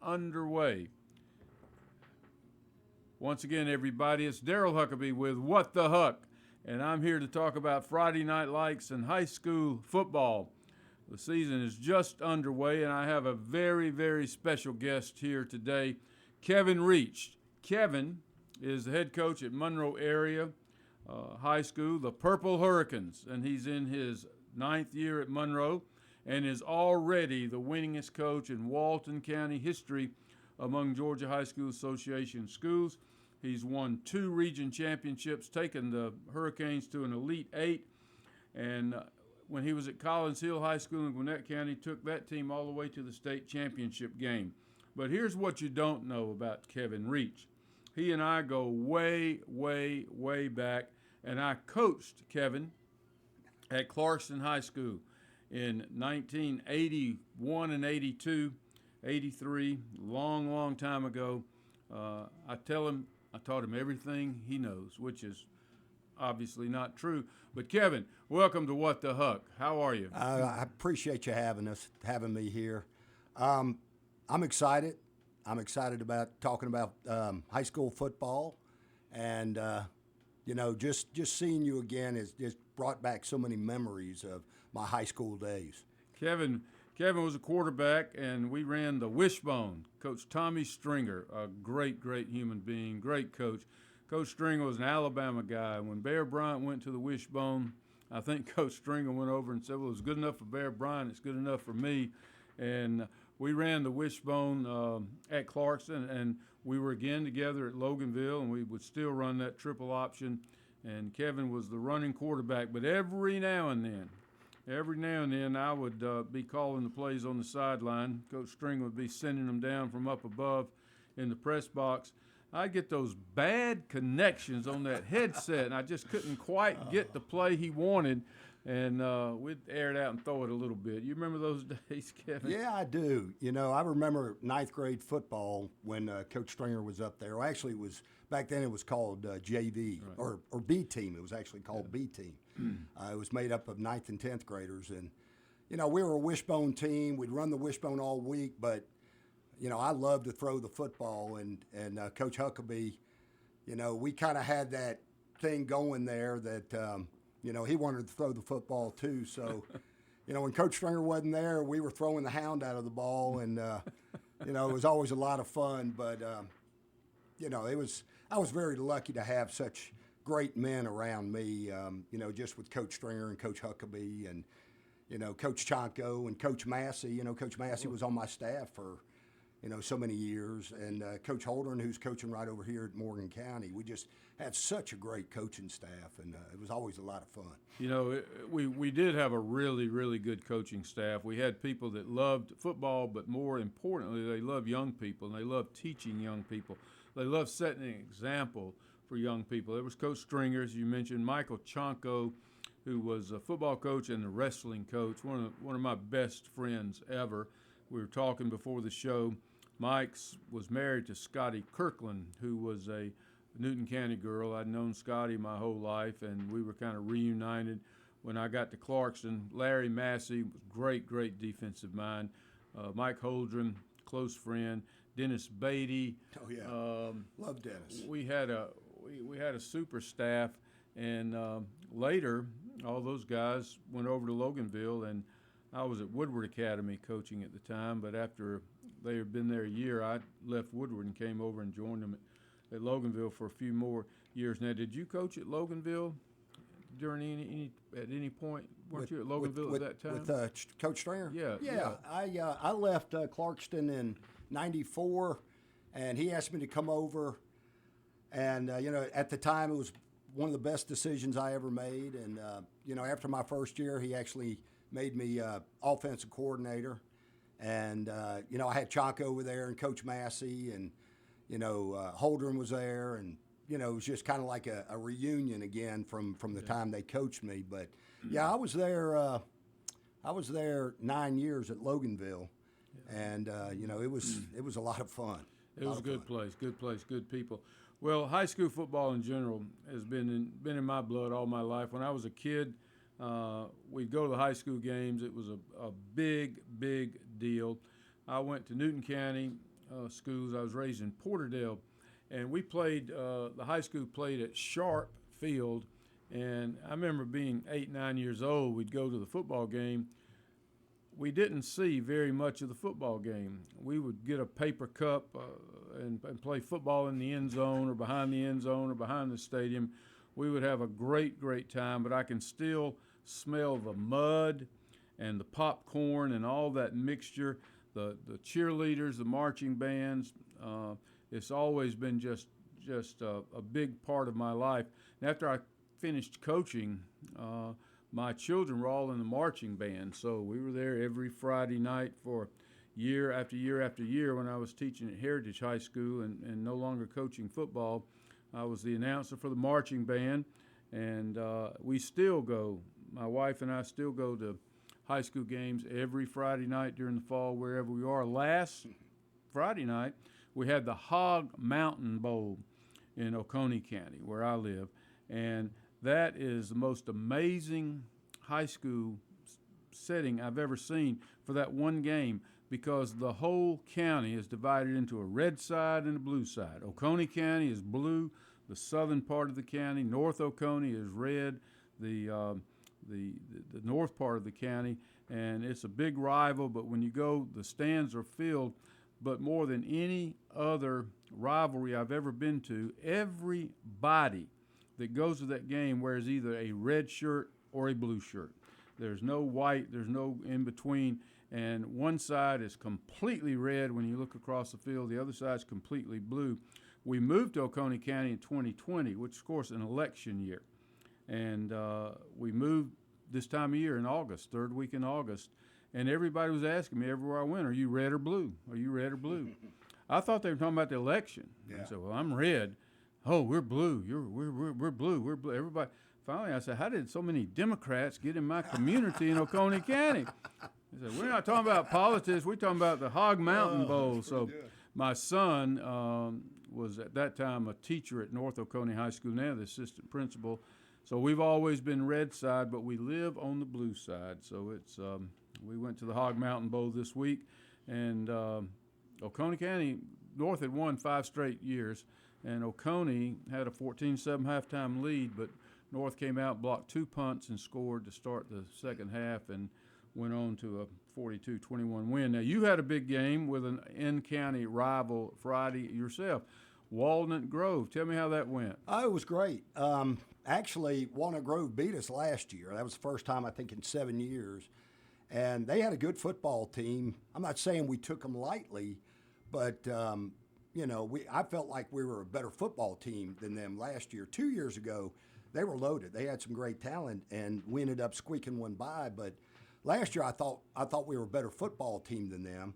underway. Once again, everybody, it's Daryl Huckabee with What the Huck, and I'm here to talk about Friday Night Lights and high school football. The season is just underway, and I have a very, very special guest here today, Kevin Reach. Kevin is the head coach at Monroe area high school, the Purple Hurricanes, and he's in his 9th year at Monroe and is already the winningest coach in Walton County history among Georgia High School Association schools. He's won 2 region championships, taken the Hurricanes to an Elite 8, and when he was at Collins Hill High School in Gwinnett County, took that team all the way to the state championship game. But here's what you don't know about Kevin Reach. He and I go way, way, way back, and I coached Kevin at Clarkston High School in 1981 and 82, 83, long, long time ago. I taught him everything he knows, which is obviously not true. But Kevin, welcome to What the Huck. How are you? I appreciate you having me here. I'm excited. I'm excited about talking about high school football, and just seeing you again has just brought back so many memories of my high school days. Kevin was a quarterback, and we ran the Wishbone. Coach Tommy Stringer, a great, great human being, great coach. Coach Stringer was an Alabama guy. When Bear Bryant went to the Wishbone, I think Coach Stringer went over and said, well, it's good enough for Bear Bryant, it's good enough for me. And we ran the Wishbone at Clarkston, and we were again together at Loganville, and we would still run that triple option. And Kevin was the running quarterback. But every now and then I would be calling the plays on the sideline. Coach Stringer would be sending them down from up above in the press box. I'd get those bad connections on that headset, and I just couldn't quite get the play he wanted. And we'd air it out and throw it a little bit. You remember those days, Kevin? Yeah, I do. I remember 9th grade football when Coach Stringer was up there. Well, actually, back then it was called JV, right. or B team. It was actually called B team. It was made up of 9th and 10th graders. And, we were a wishbone team. We'd run the wishbone all week, but, I loved to throw the football. And Coach Huckabee, we kind of had that thing going there that he wanted to throw the football too. So, when Coach Stringer wasn't there, we were throwing the hound out of the ball, and it was always a lot of fun. But I was very lucky to have such great men around me. Just with Coach Stringer and Coach Huckabee, and Coach Chonko and Coach Massey. Coach Massey was on my staff for so many years, and Coach Holdren, who's coaching right over here at Morgan County. We just had such a great coaching staff, and it was always a lot of fun. We did have a really, really good coaching staff. We had people that loved football, but more importantly, they loved young people, and they loved teaching young people. They loved setting an example for young people. There was Coach Stringer, as you mentioned, Michael Chonko, who was a football coach and a wrestling coach, one of my best friends ever. We were talking before the show. Mike was married to Scotty Kirkland, who was a Newton County girl. I'd known Scotty my whole life, and we were kind of reunited when I got to Clarkston. Larry Massey was great, great defensive mind. Mike Holdren, close friend. Dennis Beatty. Oh yeah, love Dennis. We had a super staff, and later all those guys went over to Loganville, and I was at Woodward Academy coaching at the time, but after they had been there a year, I left Woodward and came over and joined them at Loganville for a few more years. Now, did you coach at Loganville during at any point? Weren't you at Loganville at that time? With Coach Stringer? Yeah. I left Clarkston in '94, and he asked me to come over. And, at the time, it was one of the best decisions I ever made. And, after my first year, he actually made me offensive coordinator. And, I had Chonko over there and Coach Massey, and, Holdren was there. And, it was just kind of like a reunion again from the time they coached me. But, yeah, I was there 9 years at Loganville. And, it was a lot of fun. It was a good place, good people. Well, high school football in general has been in my blood all my life. When I was a kid, we'd go to the high school games. It was a big, big deal. I went to Newton County schools. I was raised in Porterdale, and we played. The high school played at Sharp Field, and I remember being 8, 9 years old. We'd go to the football game. We didn't see very much of the football game. We would get a paper cup and play football in the end zone or behind the end zone or behind the stadium. We would have a great, great time, but I can still smell the mud and the popcorn and all that mixture, the cheerleaders, the marching bands. It's always been just a big part of my life. And after I finished coaching, my children were all in the marching band, so we were there every Friday night for year after year after year. When I was teaching at Heritage High School and no longer coaching football, I was the announcer for the marching band, and we still go. My wife and I still go to high school games every Friday night during the fall, wherever we are. Last Friday night, we had the Hog Mountain Bowl in Oconee County, where I live, and that is the most amazing high school setting I've ever seen for that one game, because the whole county is divided into a red side and a blue side. Oconee County is blue, the southern part of the county. North Oconee is red, the north part of the county, and it's a big rival. But when you go, the stands are filled. But more than any other rivalry I've ever been to, everybody that goes to that game wears either a red shirt or a blue shirt. There's no white, there's no in between, and one side is completely red when you look across the field, the other side is completely blue. We moved to Oconee County in 2020, which is, of course, an election year, and we moved this time of year in August, third week in August, and everybody was asking me everywhere I went, are you red or blue? Are you red or blue? I thought they were talking about the election. Yeah. I said, well, I'm red. Oh, we're blue. We're blue. We're blue. Everybody. Finally, I said, how did so many Democrats get in my community in Oconee County? He said, we're not talking about politics. We're talking about the Hog Mountain Bowl. So my son was at that time a teacher at North Oconee High School, now the assistant principal. So we've always been red side, but we live on the blue side. So it's we went to the Hog Mountain Bowl this week, and Oconee County, North had won 5 straight years. And Oconee had a 14-7 halftime lead, but North came out, blocked 2 punts, and scored to start the second half and went on to a 42-21 win. Now, you had a big game with an in-county rival Friday yourself, Walnut Grove. Tell me how that went. Oh, it was great. Actually, Walnut Grove beat us last year. That was the first time, I think, in 7 years. And they had a good football team. I'm not saying we took them lightly, but you know, I felt like we were a better football team than them last year. 2 years ago, they were loaded. They had some great talent, and we ended up squeaking one by. But last year, I thought we were a better football team than them.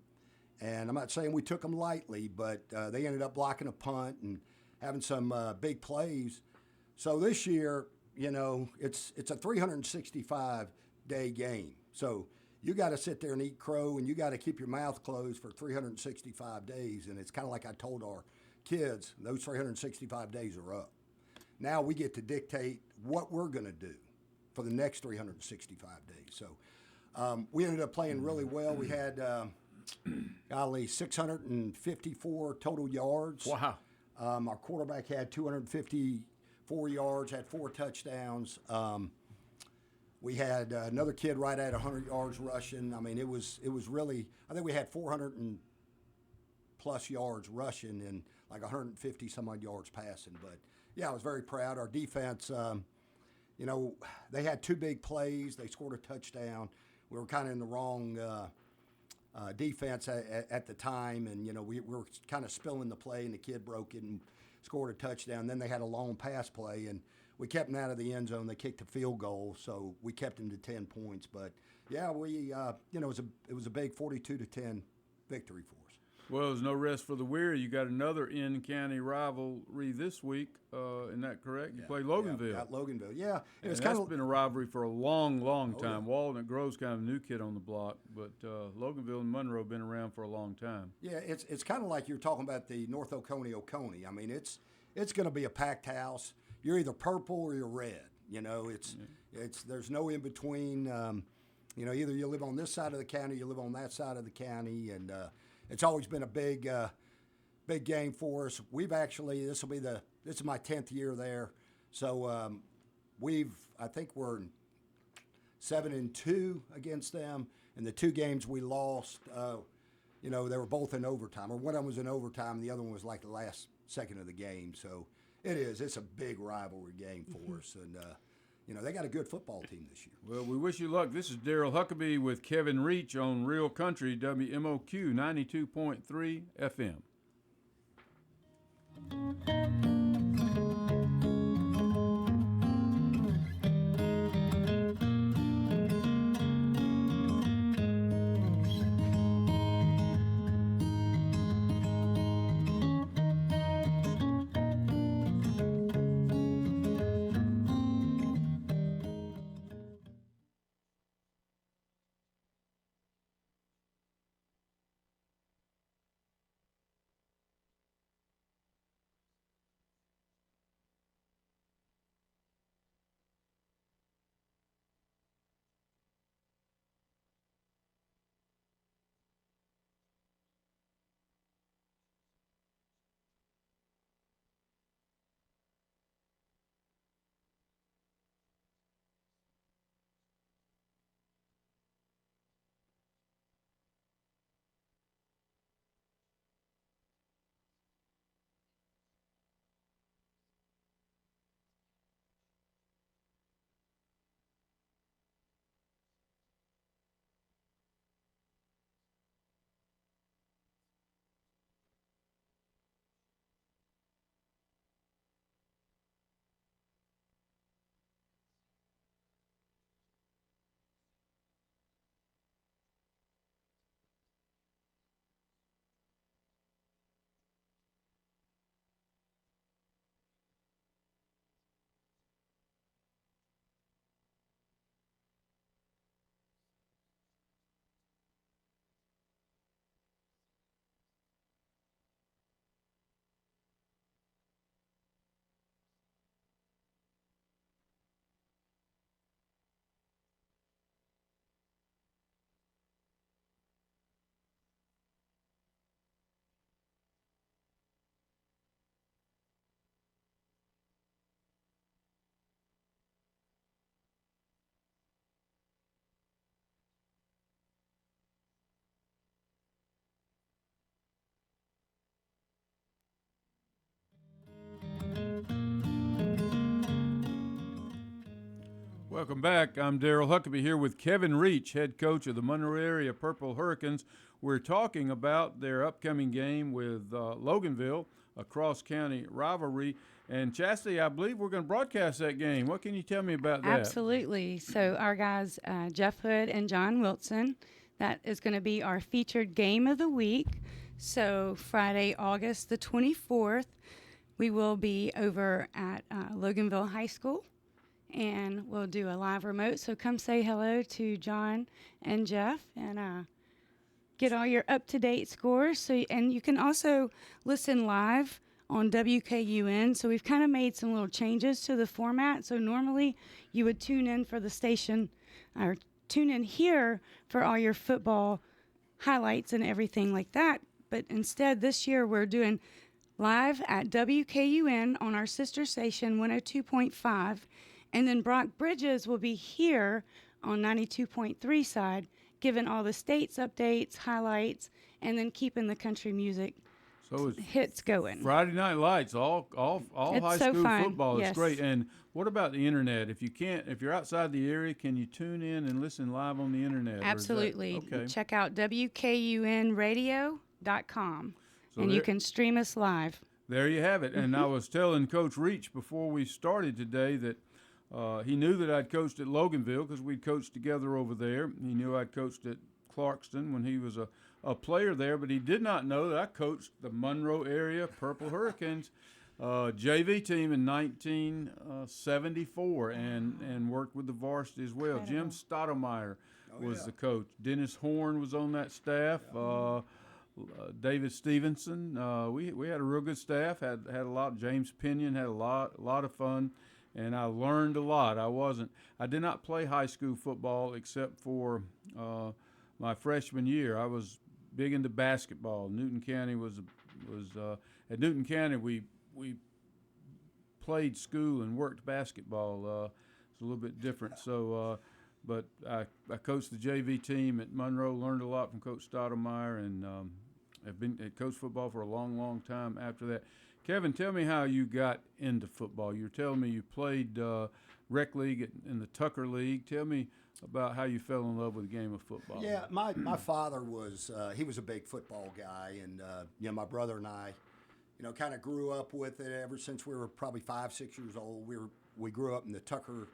And I'm not saying we took them lightly, but they ended up blocking a punt and having some big plays. So this year, you know, it's a 365-day game. So you got to sit there and eat crow, and you got to keep your mouth closed for 365 days. And it's kind of like I told our kids, those 365 days are up. Now we get to dictate what we're going to do for the next 365 days. So we ended up playing really well. We had, 654 total yards. Wow. Our quarterback had 254 yards, had 4 touchdowns. We had another kid right at 100 yards rushing. I mean, it was really, I think we had 400 and plus yards rushing and like 150 some odd yards passing. But yeah, I was very proud. Our defense, you know, they had 2 big plays. They scored a touchdown. We were kind of in the wrong defense at the time, and you know, we were kind of spilling the play, and the kid broke it and scored a touchdown. Then they had a long pass play, and we kept them out of the end zone. They kicked a field goal, so we kept them to 10 points. But yeah, we you know, it was a big 42-10 victory for us. Well, there's no rest for the weary. You got another in-county rivalry this week. Isn't that correct? You play Loganville. Yeah, Loganville. Yeah, and it's kind of been a rivalry for a long time. Yeah. Walnut Grove's kind of a new kid on the block, but Loganville and Monroe have been around for a long time. Yeah, it's kind of like you're talking about the North Oconee. I mean, it's going to be a packed house. You're either purple or you're red. You know, there's no in between. You know, either you live on this side of the county, you live on that side of the county, and it's always been a big big game for us. We've actually this is my 10th year there, so I think we're 7-2 against them, and the 2 games we lost, they were both in overtime, or one of them was in overtime, and the other one was like the last second of the game. So it's a big rivalry game for us, and they got a good football team this year. Well, we wish you luck. This is Daryl Huckabee with Kevin Reach on Real Country WMOQ 92.3 FM. Welcome back. I'm Daryl Huckabee here with Kevin Reach, head coach of the Monroe area Purple Hurricanes. We're talking about their upcoming game with Loganville, a cross-county rivalry. And Chastity, I believe we're going to broadcast that game. What can you tell me about that? Absolutely. So our guys, Jeff Hood and John Wilson, that is going to be our featured game of the week. So Friday, August the 24th, we will be over at Loganville High School, and we'll do a live remote. So come say hello to John and Jeff and get all your up-to-date scores. So, and you can also listen live on WKUN. So we've kind of made some little changes to the format. So normally you would tune in for the station, or tune in here for all your football highlights and everything like that. But instead this year we're doing live at WKUN on our sister station 102.5. And then Brock Bridges will be here on 92.3 side, giving all the states updates, highlights, and then keeping the country music hits going. Friday Night Lights, all high so school fun. football. Yes. It's great. And what about the internet? If you're outside the area, can you tune in and listen live on the internet? Absolutely. Okay. Check out WKUNradio.com, and you can stream us live. There you have it. And I was telling Coach Reach before we started today that he knew that I'd coached at Loganville because we'd coached together over there. He knew I'd coached at Clarkston when he was a player there, but he did not know that I coached the Monroe area Purple Hurricanes JV team in 1974 and worked with the varsity as well. Jim Stottlemyre was the coach. Dennis Horn was on that staff. David Stevenson. We had a real good staff. Had a lot. James Pinion had a lot of fun. And I learned a lot. I did not play high school football except for my freshman year. I was big into basketball. Newton County was was at Newton County. We played school and worked basketball. It's a little bit different. So, but I coached the JV team at Monroe. Learned a lot from Coach Stottlemyre, and had coached football for a long, long time after that. Kevin, tell me how you got into football. You were telling me you played rec league in the Tucker League. Tell me about how you fell in love with the game of football. Yeah, my father was he was a big football guy, and my brother and I, kind of grew up with it ever since we were probably 5-6 years old. We grew up in the Tucker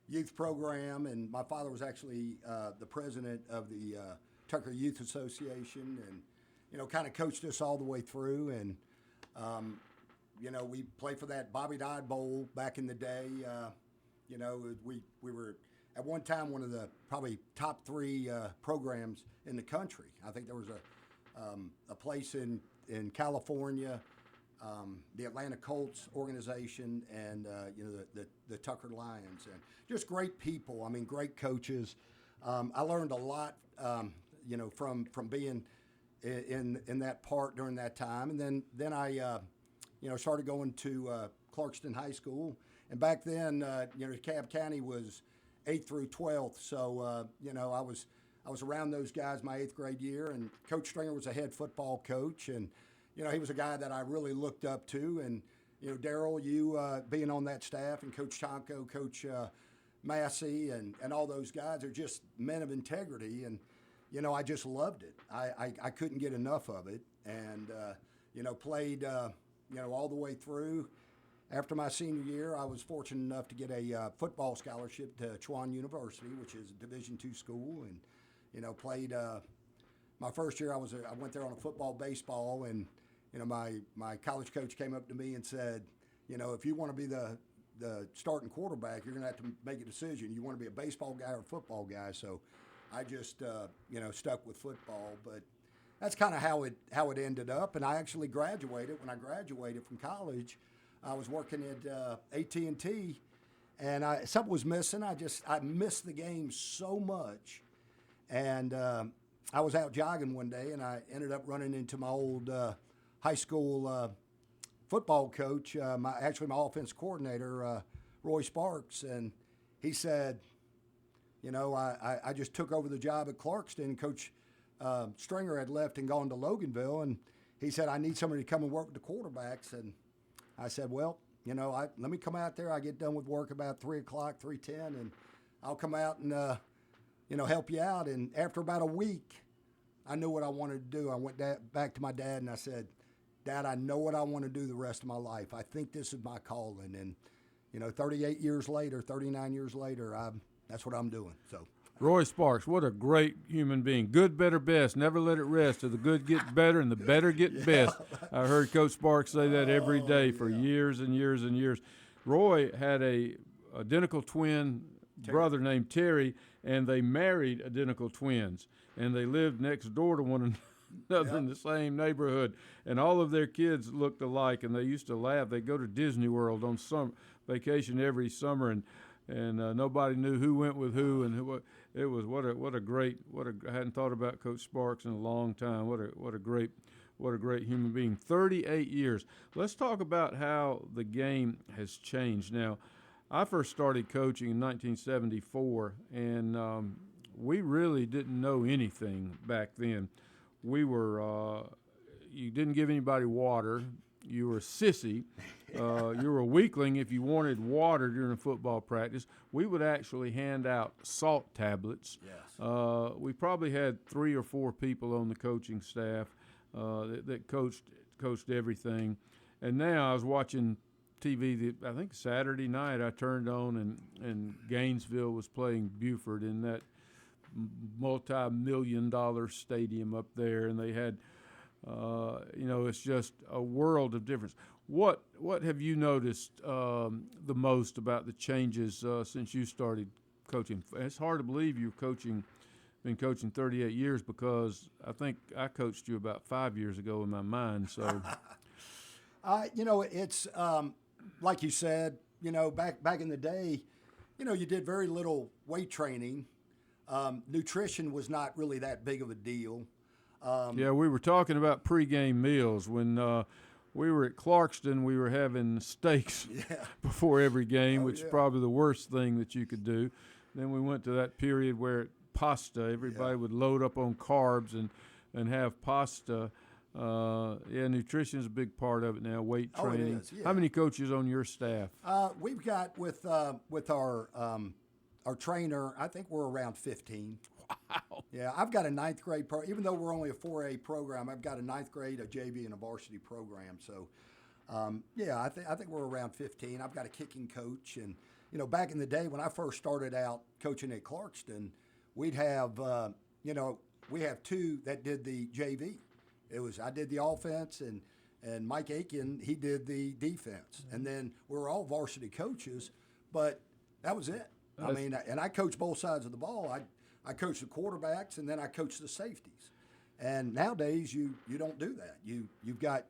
youth program, and my father was actually the president of the Tucker Youth Association, and kind of coached us all the way through. And we played for that Bobby Dodd Bowl back in the day. We were at one time one of the probably top 3 programs in the country. I think there was a place in California, the Atlanta Colts organization, and the Tucker Lions, and just great people. I mean, great coaches. I learned a lot, from being in that part during that time, and then I started going to Clarkston High School, and back then, DeKalb County was 8th through 12th, so I was around those guys my 8th grade year, and Coach Stringer was a head football coach, and he was a guy that I really looked up to, and Daryl, you being on that staff, and Coach Tonko, Coach Massey, and all those guys are just men of integrity, and I just loved it. I couldn't get enough of it, and played all the way through. After my senior year, I was fortunate enough to get a football scholarship to Chuan University, which is a Division II school, and played. My first year, I went there on a football, baseball, and my college coach came up to me and said, if you want to be the starting quarterback, you're going to have to make a decision. You want to be a baseball guy or a football guy? So I just stuck with football, but that's kind of how it ended up. And I actually graduated. When I graduated from college, I was working at AT&T, and something was missing. I missed the game so much, and I was out jogging one day, and I ended up running into my old high school football coach, my offense coordinator, Roy Sparks, and he said, I just took over the job at Clarkston. Coach Stringer had left and gone to Loganville, and he said, I need somebody to come and work with the quarterbacks. And I said, well, let me come out there. I get done with work about 3 o'clock, 3:10, and I'll come out and, help you out. And after about a week, I knew what I wanted to do. I went back to my dad, and I said, Dad, I know what I want to do the rest of my life. I think this is my calling. And, 39 years later, that's what I'm doing. So, Roy Sparks, what a great human being. Good, better, best. Never let it rest till the good get better and the better get best. I heard Coach Sparks say that every day for years and years and years. Roy had a identical twin brother named Terry, and they married identical twins, and they lived next door to one another in the same neighborhood, and all of their kids looked alike, and they used to laugh. They'd go to Disney World on some vacation every summer, and nobody knew who went with who, and it was I hadn't thought about Coach Sparks in a long time. What a great human being. 38 years. Let's talk about how the game has changed. Now, I first started coaching in 1974, and we really didn't know anything back then. We were you didn't give anybody water. You were a sissy. You were a weakling if you wanted water during a football practice. We would actually hand out salt tablets. Yes. We probably had 3 or 4 people on the coaching staff that coached everything. And now I was watching TV. I think Saturday night I turned on and Gainesville was playing Buford in that multi-million-dollar stadium up there, and they had. It's just a world of difference. What have you noticed the most about the changes since you started coaching? It's hard to believe you've been coaching 38 years, because I think I coached you about 5 years ago in my mind. So, it's like you said. Back in the day, you did very little weight training. Nutrition was not really that big of a deal. Yeah, we were talking about pregame meals when we were at Clarkston. We were having steaks before every game, which is probably the worst thing that you could do. Then we went to that period where pasta. Everybody would load up on carbs and have pasta. Nutrition is a big part of it now. Weight training. It is, yeah. How many coaches on your staff? We've got with our trainer, I think we're around 15. Wow. Yeah, I've got a ninth grade even though we're only a 4A program, I've got a ninth grade, a JV, and a varsity program. So, I think we're around 15. I've got a kicking coach, and back in the day when I first started out coaching at Clarkston, we'd have we have two that did the JV. I did the offense, and Mike Aiken, he did the defense, and then we were all varsity coaches, but that was it. And I coached both sides of the ball. I coached the quarterbacks, and then I coached the safeties. And nowadays, you don't do that. You've got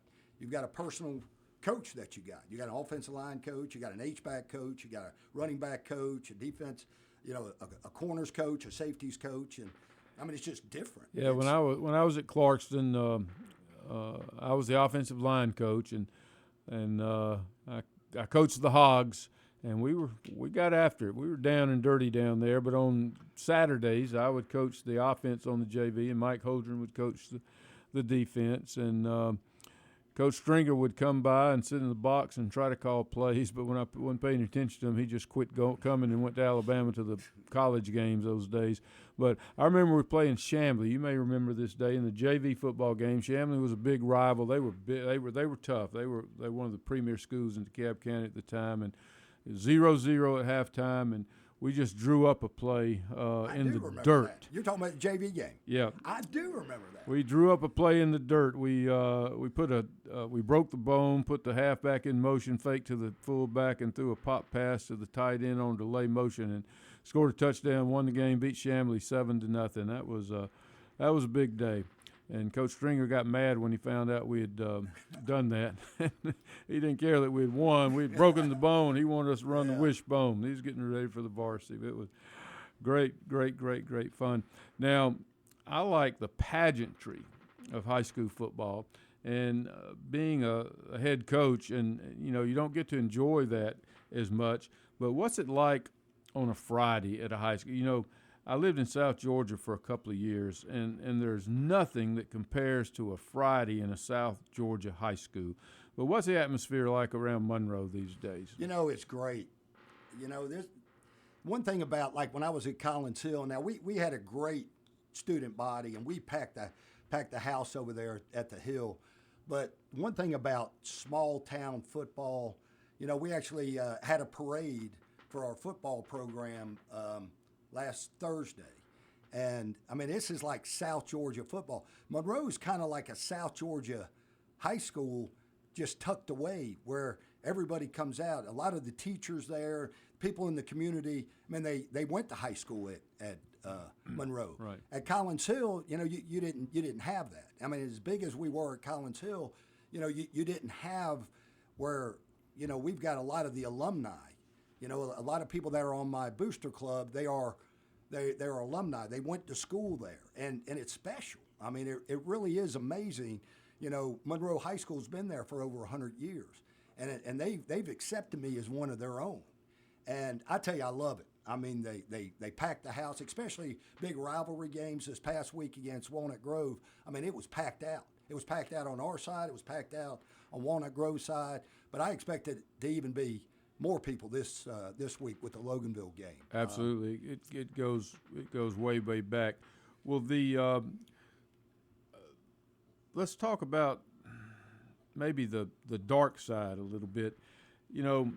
a personal coach that you got. You got an offensive line coach. You got an H-back coach. You got a running back coach, a defense, a corners coach, a safeties coach, and it's just different. Yeah, when I was at Clarkston, I was the offensive line coach, and I coached the Hogs. And we got after it. We were down and dirty down there. But on Saturdays, I would coach the offense on the JV, and Mike Holdren would coach the defense. And Coach Stringer would come by and sit in the box and try to call plays. But when I wasn't paying attention to him, he just quit coming and went to Alabama to the college games those days. But I remember we were playing Chamblee. You may remember this day in the JV football game. Chamblee was a big rival. They were big, they were tough. They were one of the premier schools in DeKalb County at the time, and 0-0 at halftime, and we just drew up a play in the dirt. That. You're talking about the JV game. Yeah, I do remember that. We drew up a play in the dirt. We broke the bone, put the halfback in motion, fake to the fullback, and threw a pop pass to the tight end on delay motion, and scored a touchdown, won the game, beat Chamblee 7-0. That was a big day. And Coach Stringer got mad when he found out we had done that. He didn't care that we had won. We had broken the bone. He wanted us to run the wishbone. He was getting ready for the varsity. It was great fun. Now, I like the pageantry of high school football. And being a head coach, and you don't get to enjoy that as much. But what's it like on a Friday at a high school? I lived in South Georgia for a couple of years, and there's nothing that compares to a Friday in a South Georgia high school. But what's the atmosphere like around Monroe these days? It's great. There's one thing about, like, when I was at Collins Hill, now we had a great student body, and we packed the house over there at the Hill. But one thing about small town football, we actually had a parade for our football program last Thursday. And this is like South Georgia football. Monroe's kind of like a South Georgia high school just tucked away where everybody comes out. A lot of the teachers there, people in the community, they went to high school at Monroe. Right. At Collins Hill, you didn't have that. As big as we were at Collins Hill, you didn't have where, we've got a lot of the alumni. A lot of people that are on my booster club, they're alumni. They went to school there, and it's special. It really is amazing. Monroe High School's been there for over 100 years, and they've accepted me as one of their own. And I tell you, I love it. They packed the house, especially big rivalry games this past week against Walnut Grove. It was packed out. It was packed out on our side. It was packed out on Walnut Grove side. But I expected it to even be more people this week with the Loganville game. Absolutely, it goes way back. Well, let's talk about maybe the dark side a little bit.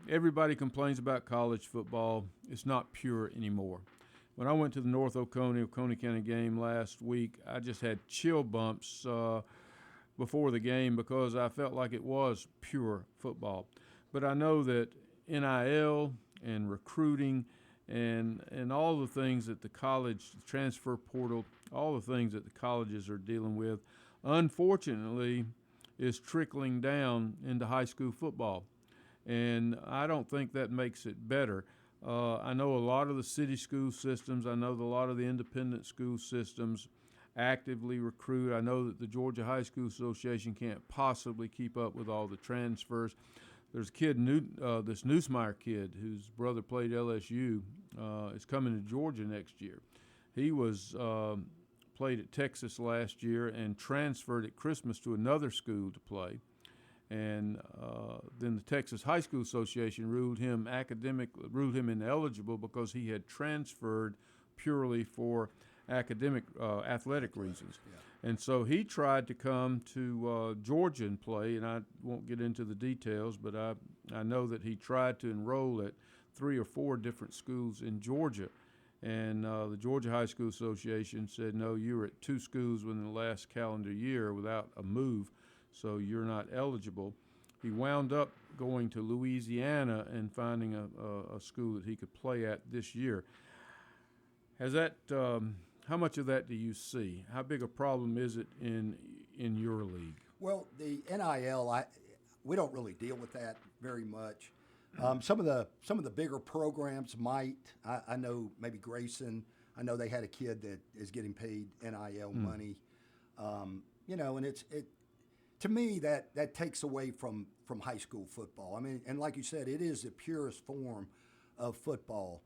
Everybody complains about college football. It's not pure anymore. When I went to the North Oconee County game last week, I just had chill bumps before the game because I felt like it was pure football. But I know that NIL and recruiting and all the things that the college transfer portal, all the things that the colleges are dealing with, unfortunately, is trickling down into high school football. And I don't think that makes it better. I know a lot of the city school systems. I know a lot of the independent school systems. actively recruit. I know that the Georgia High School Association can't possibly keep up with all the transfers. There's a kid, this Newsmeyer kid, whose brother played LSU, is coming to Georgia next year. He was played at Texas last year and transferred at Christmas to another school to play. And then the Texas High School Association ruled him ineligible because he had transferred purely for academic, athletic reasons. Yeah. And so he tried to come to Georgia and play, and I won't get into the details, but I know that he tried to enroll at 3 or 4 different schools in Georgia. And the Georgia High School Association said, no, you were at 2 schools within the last calendar year without a move, so you're not eligible. He wound up going to Louisiana and finding a school that he could play at this year. Has that how much of that do you see? How big a problem is it in your league? Well, the NIL, we don't really deal with that very much. Some of the bigger programs might. I know maybe Grayson. I know they had a kid that is getting paid NIL money. And it to me that takes away from high school football. I mean, and like you said, it is the purest form of football.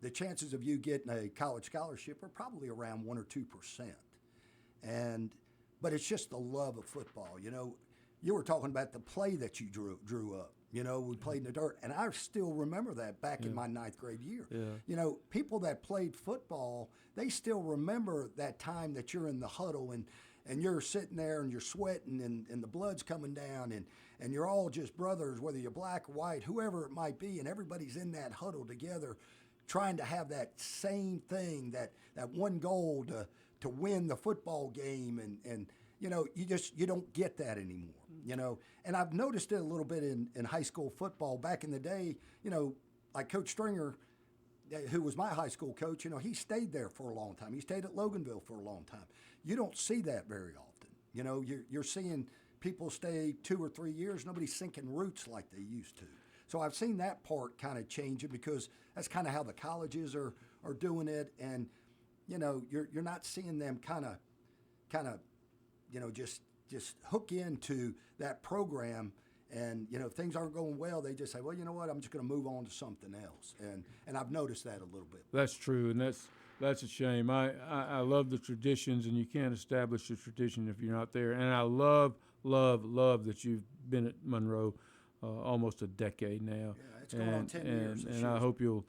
The chances of you getting a college scholarship are probably around 1 or 2%. But it's just the love of football. You were talking about the play that you drew up. We played in the dirt, and I still remember that back in my 9th grade year. Yeah. People that played football, they still remember that time that you're in the huddle and you're sitting there and you're sweating and the blood's coming down and you're all just brothers, whether you're black or white, whoever it might be, and everybody's in that huddle together trying to have that same thing, that one goal to win the football game, and you don't get that anymore. And I've noticed it a little bit in high school football. Back in the day, like Coach Stringer, who was my high school coach, he stayed there for a long time. He stayed at Loganville for a long time. You don't see that very often. You're seeing people stay 2 or 3 years. Nobody's sinking roots like they used to. So I've seen that part kind of changing because that's kind of how the colleges are doing it, and you're not seeing them kind of just hook into that program, and if things aren't going well, they just say, well, you know what, I'm just going to move on to something else, and I've noticed that a little bit. That's true, and that's a shame. I love the traditions, and you can't establish a tradition if you're not there. And I love that you've been at Monroe almost a decade now. Yeah, it's going on 10 years. And I hope you'll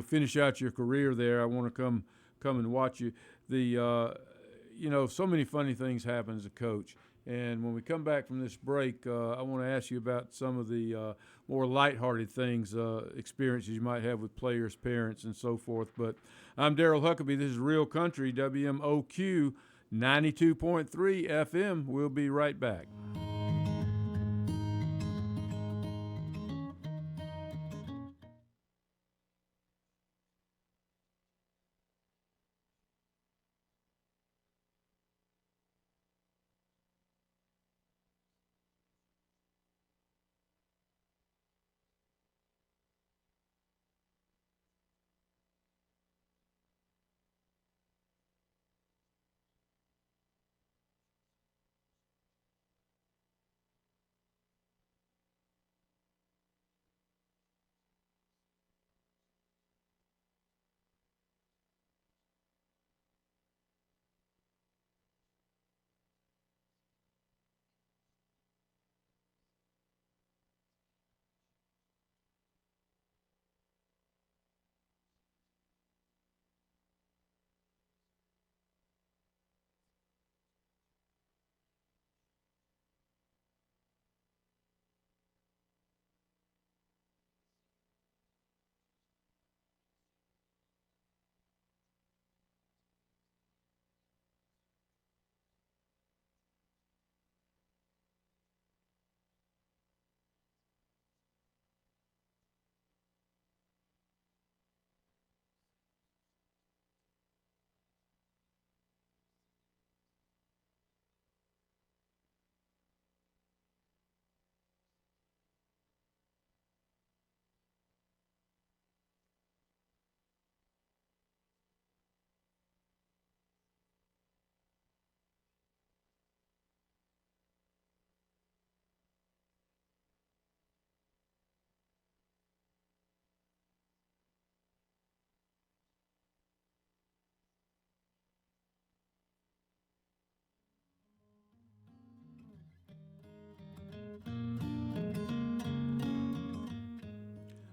finish out your career there. I want to come and watch you. So many funny things happen as a coach. And when we come back from this break, I want to ask you about some of the more lighthearted things, experiences you might have with players, parents, and so forth. But I'm Daryl Huckabee. This is Real Country, WMOQ 92.3 FM. We'll be right back.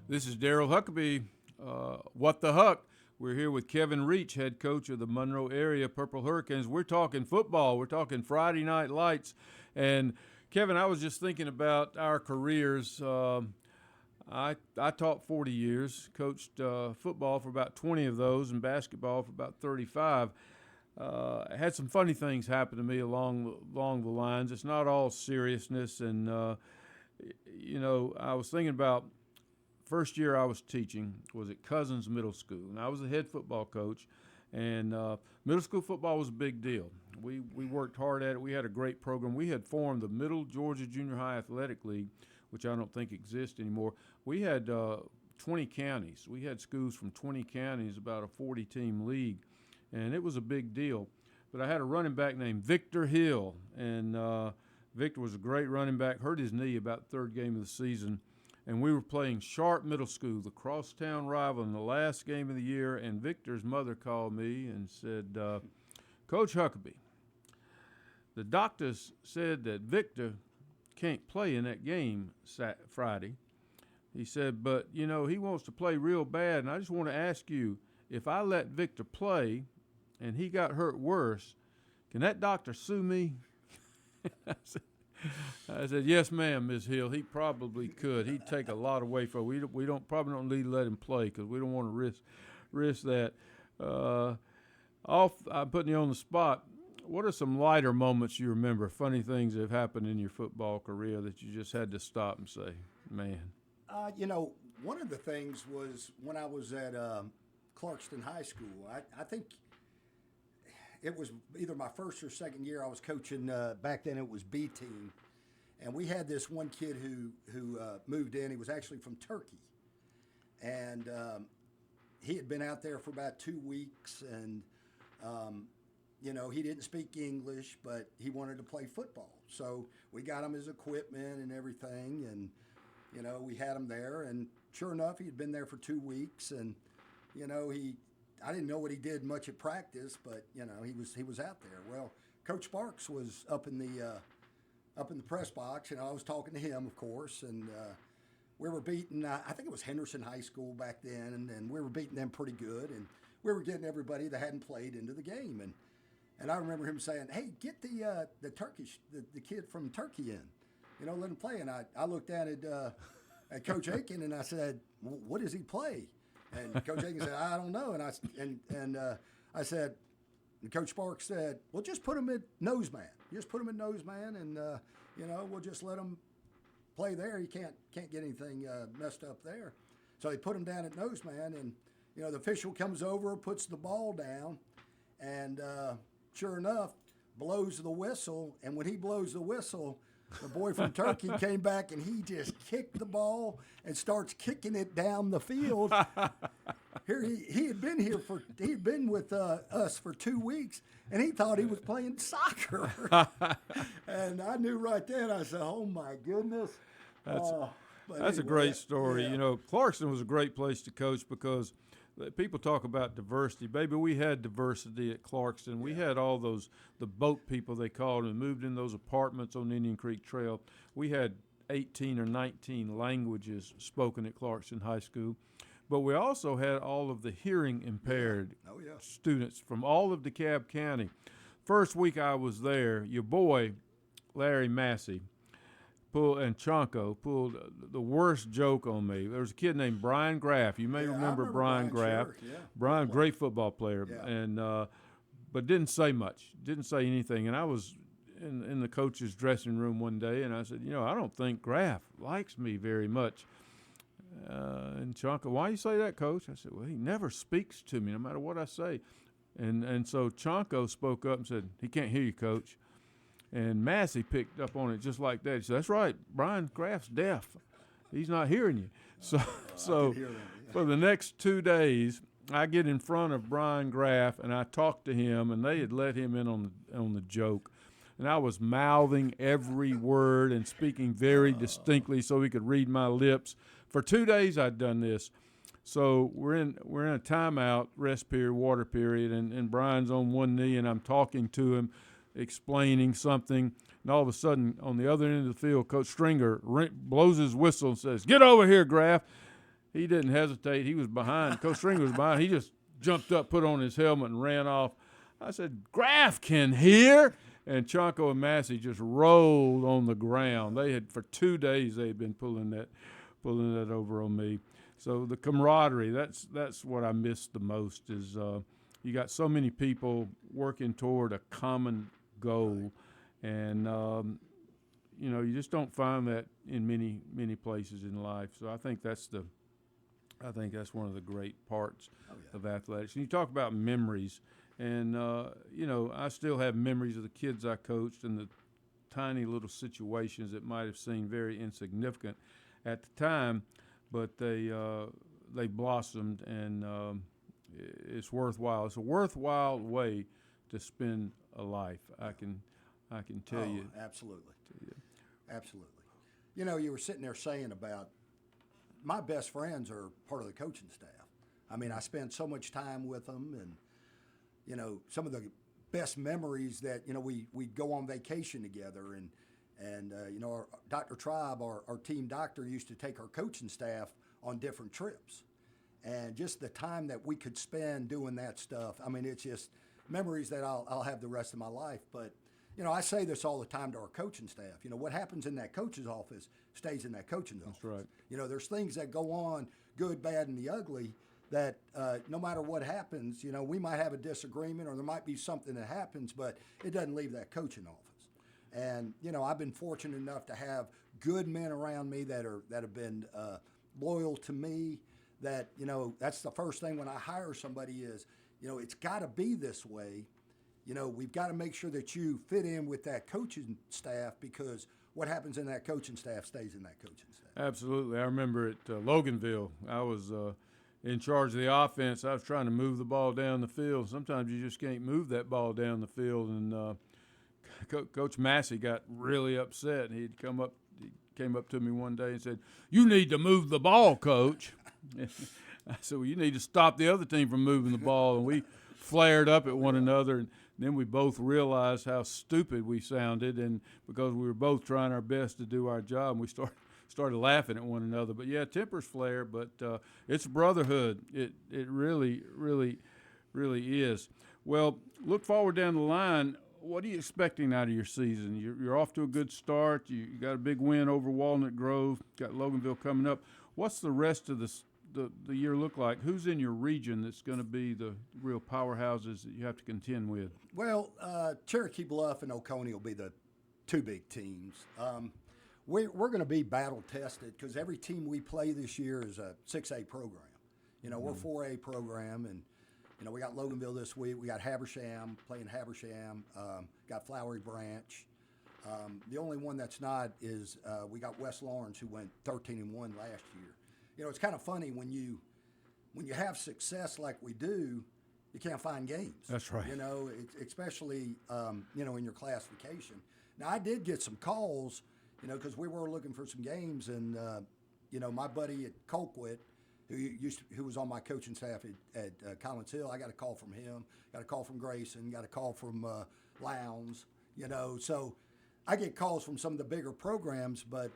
This is Daryl Huckabee. What the Huck? We're here with Kevin Reach, head coach of the Monroe area Purple Hurricanes. We're talking football. We're talking Friday Night Lights. And, Kevin, I was just thinking about our careers. I taught 40 years, coached football for about 20 of those, and basketball for about 35. I had some funny things happen to me along the lines. It's not all seriousness. And, I was thinking about first year I was teaching was at Cousins Middle School, and I was the head football coach. And middle school football was a big deal. We worked hard at it. We had a great program. We had formed the Middle Georgia Junior High Athletic League, which I don't think exists anymore. We had 20 counties. We had schools from 20 counties, about a 40-team league, and it was a big deal. But I had a running back named Victor Hill, and Victor was a great running back, hurt his knee about third game of the season, and we were playing Sharp Middle School, the crosstown rival, in the last game of the year, and Victor's mother called me and said, Coach Huckabee, the doctors said that Victor can't play in that game Friday. He said, but, he wants to play real bad, and I just want to ask you, if I let Victor play and he got hurt worse, can that doctor sue me? I said, yes, ma'am, Ms. Hill. He probably could. He'd take a lot away from it. We probably don't need to let him play because we don't want to risk that. I'm putting you on the spot. What are some lighter moments you remember, funny things that have happened in your football career that you just had to stop and say, man? One of the things was when I was at Clarkston High School. I think it was either my first or second year I was coaching. Back then it was B team, and we had this one kid who moved in. He was actually from Turkey, and he had been out there for about 2 weeks, and he didn't speak English, but he wanted to play football. So we got him his equipment and everything, and we had him there. And sure enough, he had been there for 2 weeks, and I didn't know what he did much at practice, but he was out there. Well, Coach Sparks was up in the press box, and I was talking to him, of course, and we were beating. I think it was Henderson High School back then, and we were beating them pretty good, and we were getting everybody that hadn't played into the game, and I remember him saying, "Hey, get the kid from Turkey in, let him play." And I looked down at Coach Aiken, and I said, "What does he play?" And Coach Aiken said, "I don't know." And I said, and Coach Sparks said, "Well, just put him at nose man. Just put him at nose man, and we'll just let him play there. He can't get anything messed up there." So they put him down at nose man, and the official comes over, puts the ball down, and sure enough, blows the whistle. And when he blows the whistle, the boy from Turkey came back, and he just kicked the ball and starts kicking it down the field. Here he had been with us for 2 weeks, and he thought he was playing soccer. And I knew right then. I said, "Oh my goodness!" That's a great story. Yeah. Clarkston was a great place to coach because people talk about diversity. Baby, we had diversity at Clarkston. We had all the boat people, they called them, moved in those apartments on Indian Creek Trail. We had 18 or 19 languages spoken at Clarkston High School. But we also had all of the hearing impaired students from all of DeKalb County. First week I was there, your boy, Larry Massey, pulled the worst joke on me. There was a kid named Brian Graff. You may remember Brian Graff. Sure. Yeah. Brian, great football player, and but didn't say much. Didn't say anything. And I was in the coach's dressing room one day, and I said, I don't think Graff likes me very much. And Chonka, why do you say that, Coach? I said, well, he never speaks to me no matter what I say. And so Chonko spoke up and said, he can't hear you, Coach. And Massey picked up on it just like that. He said, that's right, Brian Graff's deaf. He's not hearing you. So for the next 2 days, I get in front of Brian Graff, and I talk to him, and they had let him in on the joke. And I was mouthing every word and speaking very distinctly so he could read my lips. For 2 days I'd done this. So we're in a timeout, rest period, water period, and Brian's on one knee, and I'm talking to him, explaining something, and all of a sudden, on the other end of the field, Coach Stringer blows his whistle and says, "Get over here, Graff." he didn't hesitate. He was behind. Coach Stringer was behind. He just jumped up, put on his helmet, and ran off. I said, Graf can hear. And Chonko and Massey just rolled on the ground. They had, for 2 days, they had been pulling that over on me. So the camaraderie, that's what I missed the most is you got so many people working toward a common goal. And, you just don't find that in many places in life. So I think that's one of the great parts of athletics. And you talk about memories. And, I still have memories of the kids I coached and the tiny little situations that might have seemed very insignificant at the time, but they blossomed, and it's worthwhile. It's a worthwhile way to spend a life. I can tell you. Absolutely. Absolutely. You were sitting there saying about my best friends are part of the coaching staff. I mean, I spend so much time with them, and some of the best memories that, we go on vacation together, and our Dr. Tribe, our team doctor, used to take our coaching staff on different trips. And just the time that we could spend doing that stuff, I mean, it's just memories that I'll have the rest of my life. But, I say this all the time to our coaching staff. What happens in that coach's office stays in that coaching office. That's right. There's things that go on, good, bad, and the ugly, that no matter what happens, we might have a disagreement or there might be something that happens, but it doesn't leave that coaching office. And, I've been fortunate enough to have good men around me that have been loyal to me, that, that's the first thing when I hire somebody is, it's got to be this way. We've got to make sure that you fit in with that coaching staff, because what happens in that coaching staff stays in that coaching staff. Absolutely. I remember at Loganville, I was in charge of the offense. I was trying to move the ball down the field. Sometimes you just can't move that ball down the field. And Coach Massey got really upset. He came up to me one day and said, "You need to move the ball, Coach." I said, "Well, you need to stop the other team from moving the ball." And we flared up at one another. And then we both realized how stupid we sounded, and because we were both trying our best to do our job, and we started laughing at one another. But yeah, tempers flare, but it's brotherhood. It really, really, really is. Well, look forward down the line. What are you expecting out of your season? You're off to a good start. You got a big win over Walnut Grove. Got Loganville coming up. What's the rest of the year look like? Who's in your region that's going to be the real powerhouses that you have to contend with? Well, Cherokee Bluff and Oconee will be the two big teams. We're going to be battle tested because every team we play this year is a 6A program. We're a 4A program, and we got Loganville this week. We got Habersham playing Habersham. Got Flowery Branch. The only one that's not is we got West Lawrence, who went 13-1 last year. It's kind of funny when you have success like we do, you can't find games. That's right. Especially in your classification. Now I did get some calls, because we were looking for some games, and my buddy at Colquitt, who was on my coaching staff at Collins Hill, I got a call from him, got a call from Grayson, got a call from Lowndes, so I get calls from some of the bigger programs, but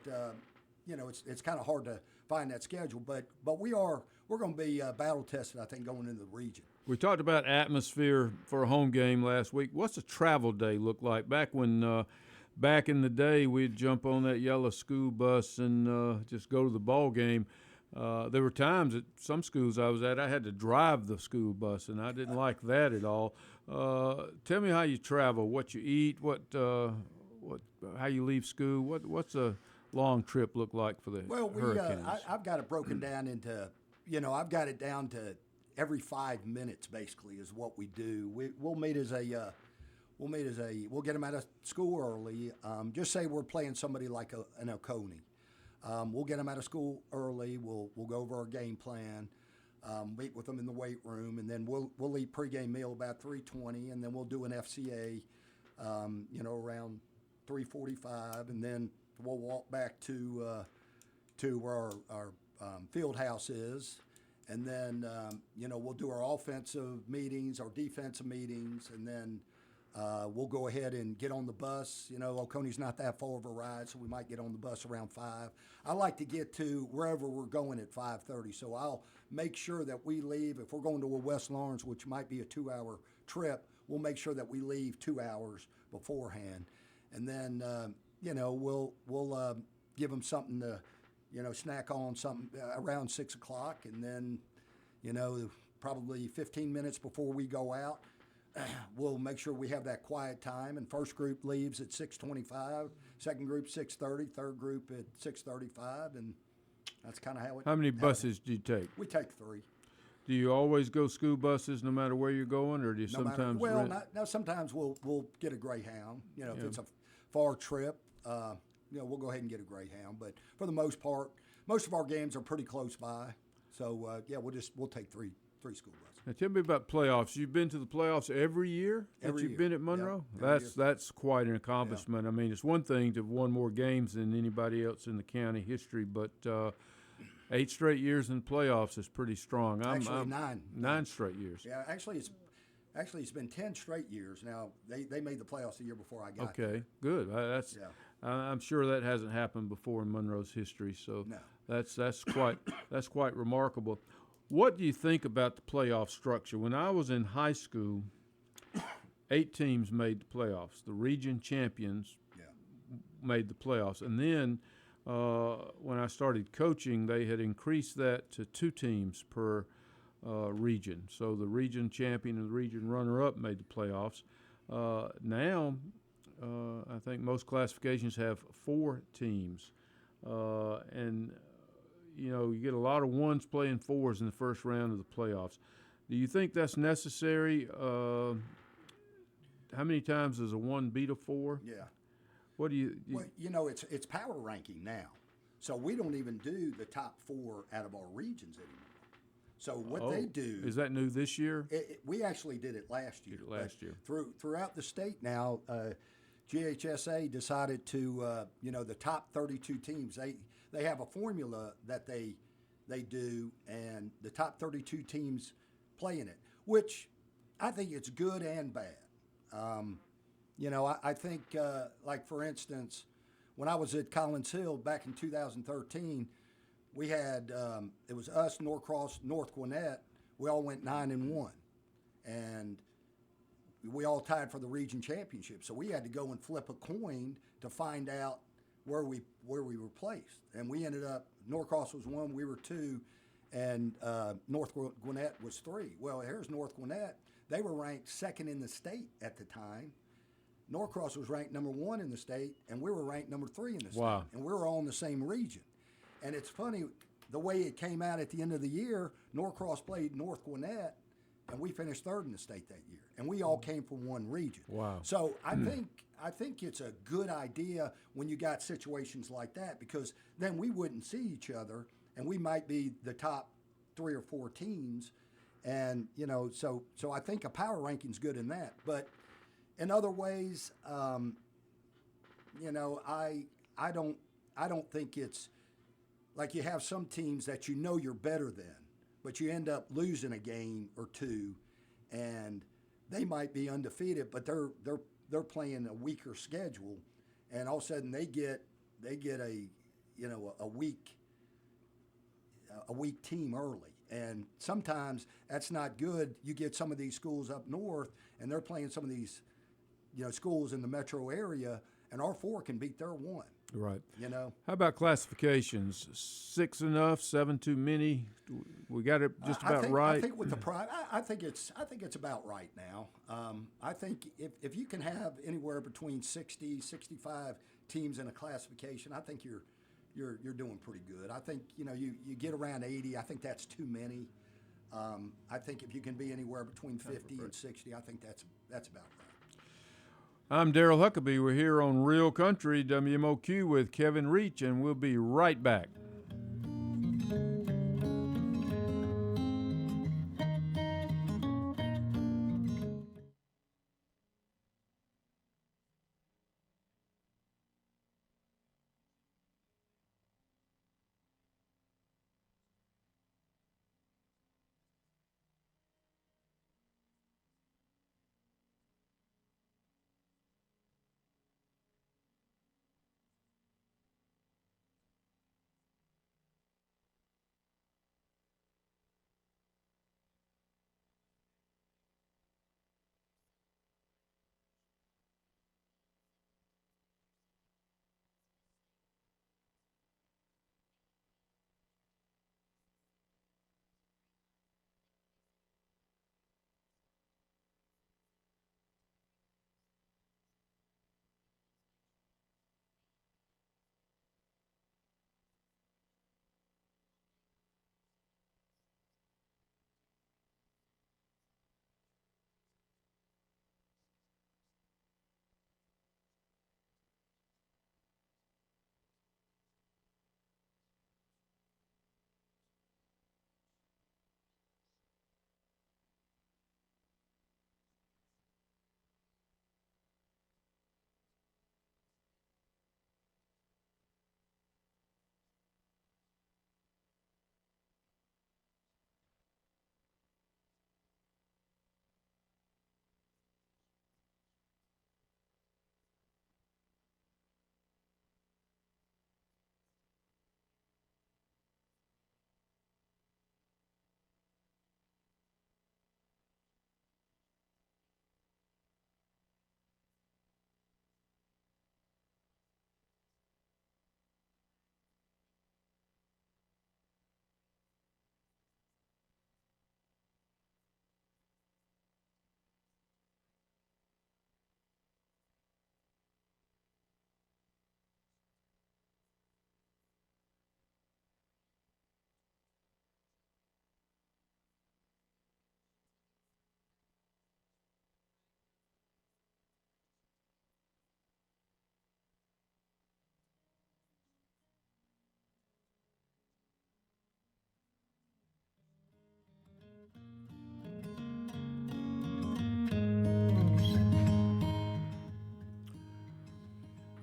it's kind of hard to find that schedule. But we're going to be battle tested, I think, going into the region. We talked about atmosphere for a home game last week. What's a travel day look like? Back in the day, we'd jump on that yellow school bus and just go to the ball game. There were times at some schools I was at, I had to drive the school bus, and I didn't like that at all. Tell me how you travel, what you eat, how you leave school. What's a long trip look like for the Hurricanes? I've got it broken down into, I've got it down to every 5 minutes basically is what we do. We'll get them out of school early. Just say we're playing somebody like an Oconee. We'll get them out of school early. We'll go over our game plan, meet with them in the weight room, and then we'll eat pregame meal about 3:20, and then we'll do an FCA, around 3:45, and then we'll walk back to where our field house is, and then we'll do our offensive meetings, our defensive meetings, and then We'll go ahead and get on the bus. You know, Oconee's not that far of a ride, so we might get on the bus around 5. I like to get to wherever we're going at 5:30, so I'll make sure that we leave. If we're going to a West Lawrence, which might be a 2-hour trip, we'll make sure that we leave 2 hours beforehand, and then you know we'll give them something to snack on something around 6 o'clock, and then probably 15 minutes before we go out. We'll make sure we have that quiet time, and first group leaves at 6:25, second group 6:30, third group at 6:35, and that's kind of how it. How many buses do you take? We take 3. Do you always go school buses no matter where you're going, or do you sometimes rent? Now sometimes we'll get a Greyhound. If it's a far trip, we'll go ahead and get a Greyhound. But for the most part, most of our games are pretty close by, so we'll take three school buses. Now tell me about playoffs. You've been to the playoffs every year that you've been at Monroe? Yep, that's quite an accomplishment. I mean, it's one thing to have won more games than anybody else in the county history, but 8 straight years in playoffs is pretty strong. Actually, 9 straight years. Yeah, actually it's been 10 straight years now. They made the playoffs the year before I got there. Okay, good. I'm sure that hasn't happened before in Monroe's history. So No. that's quite remarkable. What do you think about the playoff structure? When I was in high school, 8 teams made the playoffs. The region champions made the playoffs. And then when I started coaching, they had increased that to 2 teams per region. So the region champion and the region runner-up made the playoffs. Now, I think most classifications have 4 teams. And you get a lot of 1s playing 4s in the first round of the playoffs. Do you think that's necessary? How many times does a 1 beat a 4? Yeah. What do you? Well, it's power ranking now, so we don't even do the top 4 out of our regions anymore. So what they do is that new this year? We actually did it last year. Throughout the state now, GHSA decided to the top 32 teams. They have a formula that they do, and the top 32 teams play in it, which I think it's good and bad. I think, like for instance, when I was at Collins Hill back in 2013, we had it was us, Norcross, North Gwinnett. We all went 9-1, and we all tied for the region championship. So we had to go and flip a coin to find out where we were placed, and we ended up Norcross was 1, we were 2, and North Gwinnett was 3. Well, here's North Gwinnett. They were ranked 2nd in the state at the time. Norcross was ranked number 1 in the state, and we were ranked number 3 in the state, and we were all in the same region. And it's funny the way it came out at the end of the year. Norcross played North Gwinnett, and we finished 3rd in the state that year, and we all came from one region. Wow! So I think it's a good idea when you got situations like that, because then we wouldn't see each other, and we might be the top 3 or 4 teams, and so I think a power ranking's good in that. But in other ways, I don't think it's like you have some teams that you're better than, but you end up losing a game or 2, and they might be undefeated, but they're playing a weaker schedule, and all of a sudden they get a weak team early, and sometimes that's not good. You get some of these schools up north, and they're playing some of these schools in the metro area, and our 4 can beat their 1. Right. How about classifications? 6 enough? 7 too many? We got it just about right. I think with the pride, I think it's about right now. I think if you can have anywhere between 60, 65 teams in a classification, I think you're doing pretty good. I think you get around 80. I think that's too many. I think if you can be anywhere between 50 and 60, I think that's about right. I'm Daryl Huckabee. We're here on Real Country WMOQ with Kevin Reach, and we'll be right back.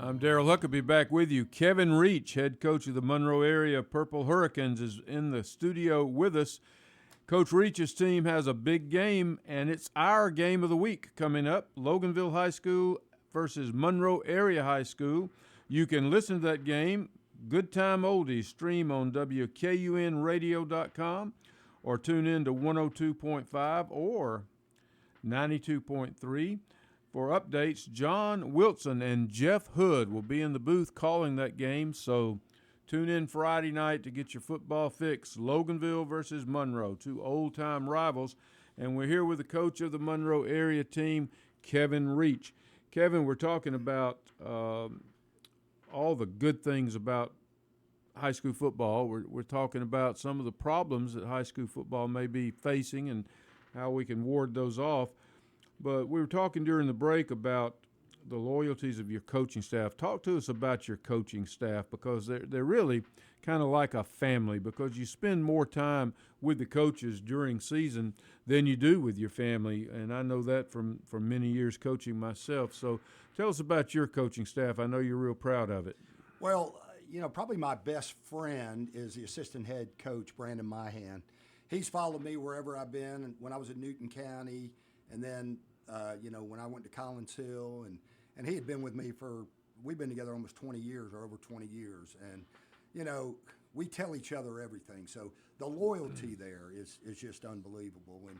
I'm Daryl Huckabee back with you. Kevin Reach, head coach of the Monroe area Purple Hurricanes, is in the studio with us. Coach Reach's team has a big game, and it's our game of the week coming up. Loganville High School versus Monroe Area High School. You can listen to that game, Good Time Oldies, stream on WKUNradio.com or tune in to 102.5 or 92.3. For updates, John Wilson and Jeff Hood will be in the booth calling that game, so tune in Friday night to get your football fix. Loganville versus Monroe, two old-time rivals, and we're here with the coach of the Monroe area team, Kevin Reach. Kevin, we're talking about all the good things about high school football. We're talking about some of the problems that high school football may be facing and how we can ward those off. But we were talking during the break about the loyalties of your coaching staff. Talk to us about your coaching staff, because they're really kind of like a family, because you spend more time with the coaches during season than you do with your family, and I know that from many years coaching myself. So tell us about your coaching staff. I know you're real proud of it. Well, probably my best friend is the assistant head coach, Brandon Myhan. He's followed me wherever I've been, when I was in Newton County, and then when I went to Collins Hill, and he had been with me we've been together almost 20 years or over 20 years. And, we tell each other everything. So the loyalty there is just unbelievable. And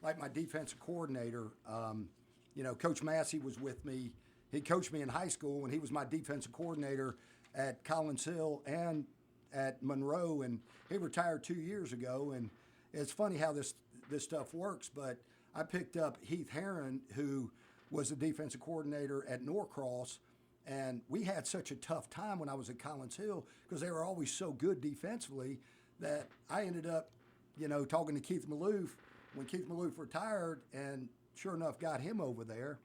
like my defensive coordinator, Coach Massey was with me. He coached me in high school, and he was my defensive coordinator at Collins Hill and at Monroe. And he retired 2 years ago. And it's funny how this stuff works, but I picked up Heath Herron, who was the defensive coordinator at Norcross, and we had such a tough time when I was at Collins Hill because they were always so good defensively that I ended up, talking to Keith Maloof when Keith Maloof retired, and sure enough got him over there.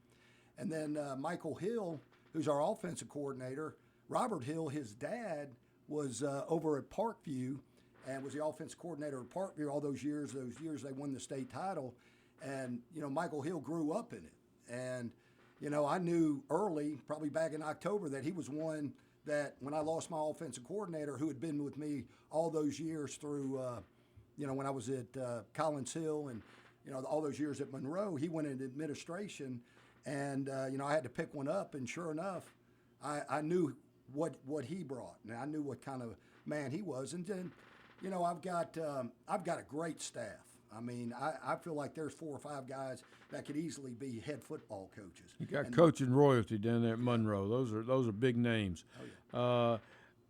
And then Michael Hill, who's our offensive coordinator, Robert Hill, his dad, was over at Parkview and was the offensive coordinator at Parkview all those years they won the state title. And, Michael Hill grew up in it. And, I knew early, probably back in October, that he was one that when I lost my offensive coordinator, who had been with me all those years through, when I was at Collins Hill and, all those years at Monroe, he went into administration. And, I had to pick one up. And sure enough, I knew what he brought. And I knew what kind of man he was. And then, I've got a great staff. I mean, I feel like there's 4 or 5 guys that could easily be head football coaches. You got coaching royalty down there at Monroe. Those are big names. Oh,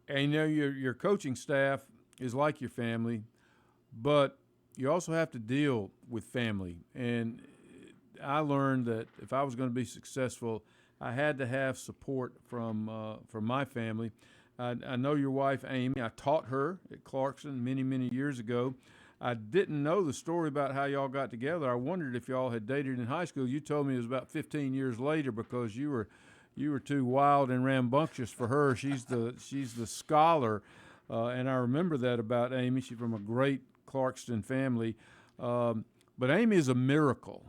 yeah. And your coaching staff is like your family, but you also have to deal with family. And I learned that if I was going to be successful, I had to have support from my family. I know your wife, Amy. I taught her at Clarkson many, many years ago. I didn't know the story about how y'all got together. I wondered if y'all had dated in high school. You told me it was about 15 years later because you were too wild and rambunctious for her. She's the scholar, and I remember that about Amy. She's from a great Clarkston family, but Amy is a miracle.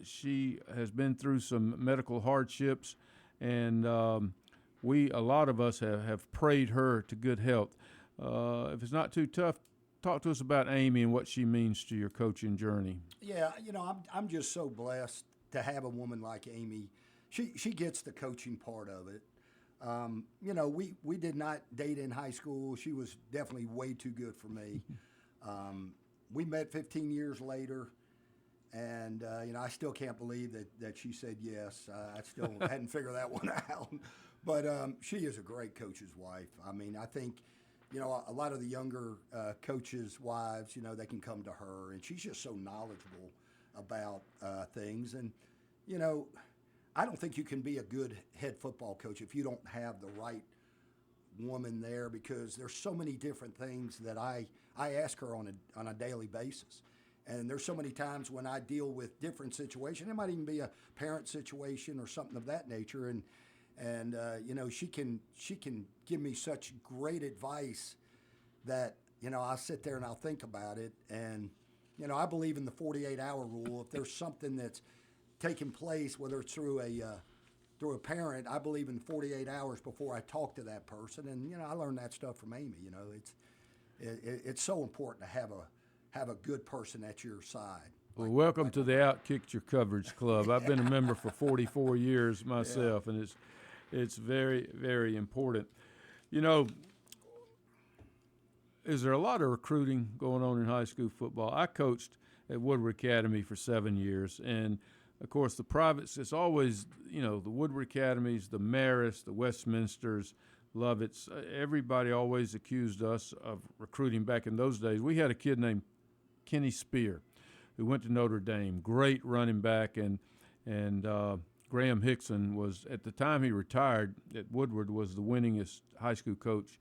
She has been through some medical hardships, and a lot of us have prayed her to good health. If it's not too tough, talk to us about Amy and what she means to your coaching journey. Yeah, I'm just so blessed to have a woman like Amy. She gets the coaching part of it. We did not date in high school. She was definitely way too good for me. We met 15 years later, and I still can't believe that she said yes. I still hadn't figured that one out. But she is a great coach's wife. I mean, I think a lot of the younger coaches' wives, they can come to her, and she's just so knowledgeable about things. And, I don't think you can be a good head football coach if you don't have the right woman there, because there's so many different things that I ask her on a daily basis. And there's so many times when I deal with different situations. It might even be a parent situation or something of that nature. And she can give me such great advice that, I'll sit there and I'll think about it. And, I believe in the 48-hour rule. If there's something that's taking place, whether it's through through a parent, I believe in 48 hours before I talk to that person. And, I learned that stuff from Amy. It's so important to have a good person at your side. Well, welcome to the Outkick Your Coverage Club. I've been a member for 44 years myself, and it's very, very important. Is there a lot of recruiting going on in high school football? I coached at Woodward Academy for 7 years, and of course the privates, it's always, the Woodward Academies, the Marist, the Westminsters, Lovett's. Everybody always accused us of recruiting back in those days. We had a kid named Kenny Spear who went to Notre Dame, great running back, and Graham Hickson was, at the time he retired at Woodward, was the winningest high school coach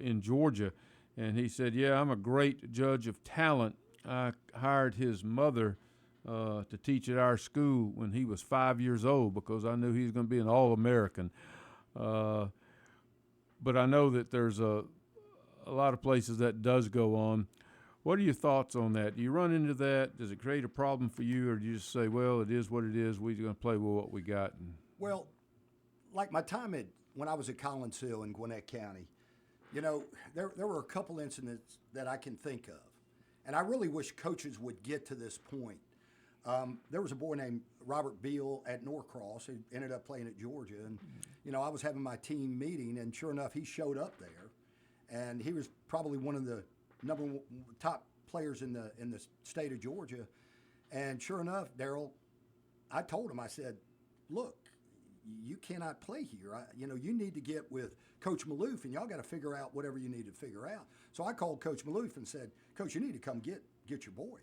in Georgia. And he said, I'm a great judge of talent. I hired his mother to teach at our school when he was 5 years old because I knew he was going to be an All-American. But I know that there's a lot of places that does go on. What are your thoughts on that? Do you run into that? Does it create a problem for you, or do you just say, well, it is what it is, we're going to play with what we got? Well, like my time when I was at Collins Hill in Gwinnett County, there were a couple incidents that I can think of. And I really wish coaches would get to this point. There was a boy named Robert Beal at Norcross who ended up playing at Georgia. And, I was having my team meeting, and sure enough, he showed up there. And he was probably one of the top players in the state of Georgia. And sure enough, Daryl, I told him, I said, look, you cannot play here. You need to get with Coach Maloof, and y'all got to figure out whatever you need to figure out. So I called Coach Maloof and said, Coach, you need to come get your boy.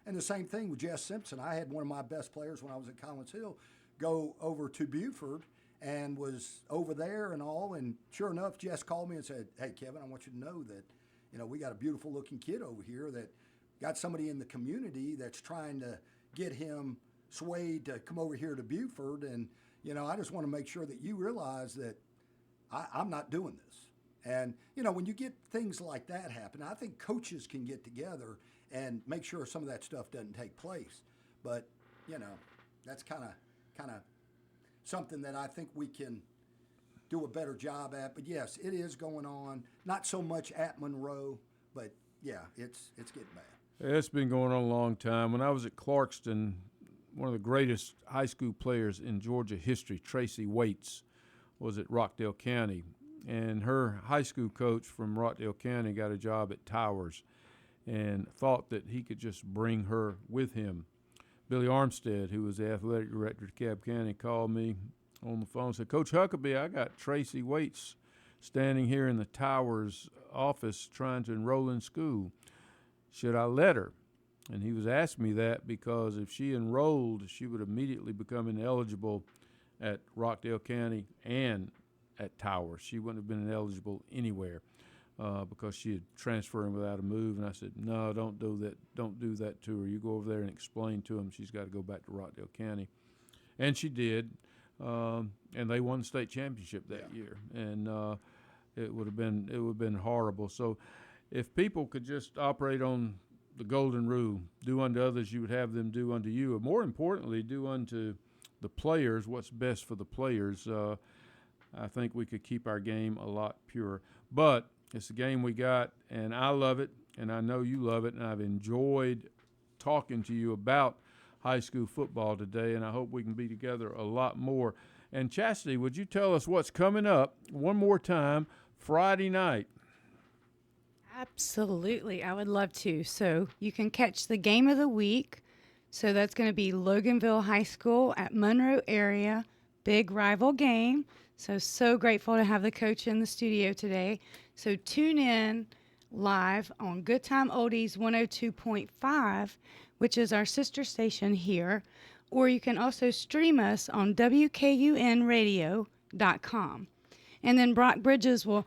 And the same thing with Jess Simpson. I had one of my best players when I was at Collins Hill go over to Buford and was over there and all. And sure enough, Jess called me and said, hey, Kevin, I want you to know that, we got a beautiful looking kid over here that got somebody in the community that's trying to get him swayed to come over here to Buford. And, I just want to make sure that you realize that I'm not doing this. And, when you get things like that happen, I think coaches can get together and make sure some of that stuff doesn't take place. But, that's kind of something that I think we can do a better job at. But, yes, it is going on. Not so much at Monroe, but, yeah, it's getting bad. It's been going on a long time. When I was at Clarkston, one of the greatest high school players in Georgia history, Tracy Waits, was at Rockdale County. And her high school coach from Rockdale County got a job at Towers and thought that he could just bring her with him. Billy Armstead, who was the athletic director at DeKalb County, called me on the phone and said, Coach Huckabee, I got Tracy Waits standing here in the Towers office trying to enroll in school. Should I let her? And he was asking me that because if she enrolled, she would immediately become ineligible at Rockdale County and at Towers. She wouldn't have been ineligible anywhere because she had transferring without a move. And I said, no, don't do that. Don't do that to her. You go over there and explain to them she's got to go back to Rockdale County. And she did. And they won the state championship that year. And it would have been horrible. So if people could just operate on the golden rule, do unto others you would have them do unto you, or more importantly, do unto the players what's best for the players, I think we could keep our game a lot purer. But it's the game we got, and I love it, and I know you love it, and I've enjoyed talking to you about high school football today, and I hope we can be together a lot more. And Chastity, would you tell us what's coming up one more time Friday night? Absolutely, I would love to. So you can catch the game of the week. So that's going to be Loganville High School at Monroe area. Big rival game. So grateful to have the coach in the studio today. So tune in live on Good Time Oldies 102.5, which is our sister station here. Or you can also stream us on WKUNradio.com. And then Brock Bridges will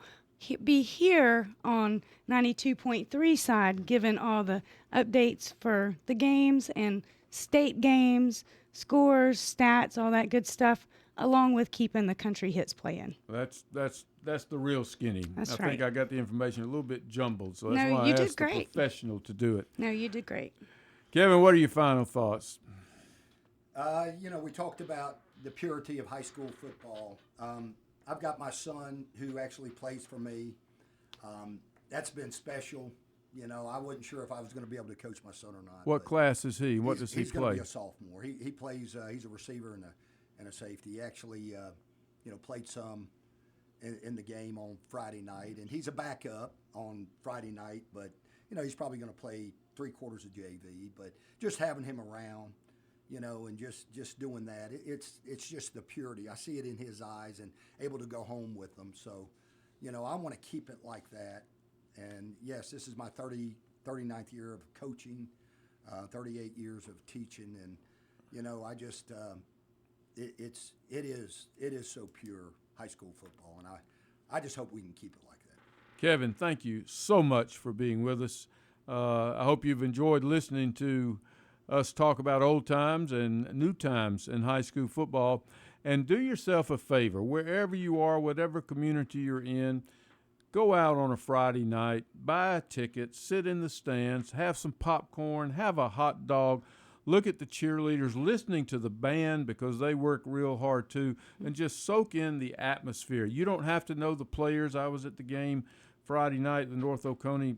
be here on 92.3 side, giving all the updates for the games and state games, scores, stats, all that good stuff, along with keeping the country hits playing. That's the real skinny. That's I right. think I got the information a little bit jumbled, so that's No, why you I did asked the great. professional to do it. No, you did great. Kevin, what are your final thoughts? We talked about the purity of high school football. I've got my son who actually plays for me. That's been special. You know, I wasn't sure if I was going to be able to coach my son or not. What class is he? What does he he's going play? to be a sophomore. He plays. He's a receiver and a safety. He actually, played some in the game on Friday night, and he's a backup on Friday night. But he's probably going to play 3/4 of JV. But just having him around, and just doing that, it's just the purity. I see it in his eyes, and able to go home with them. So, I want to keep it like that. And yes, this is my 39th year of coaching, 38 years of teaching, and I just it is so pure high school football, and I just hope we can keep it like that. Kevin, thank you so much for being with us. I hope you've enjoyed listening to us talk about old times and new times in high school football. And do yourself a favor, wherever you are, whatever community you're in, go out on a Friday night, buy a ticket, sit in the stands, have some popcorn, have a hot dog, look at the cheerleaders, listening to the band because they work real hard too, and just soak in the atmosphere. You don't have to know the players. I was at the game Friday night, the North Oconee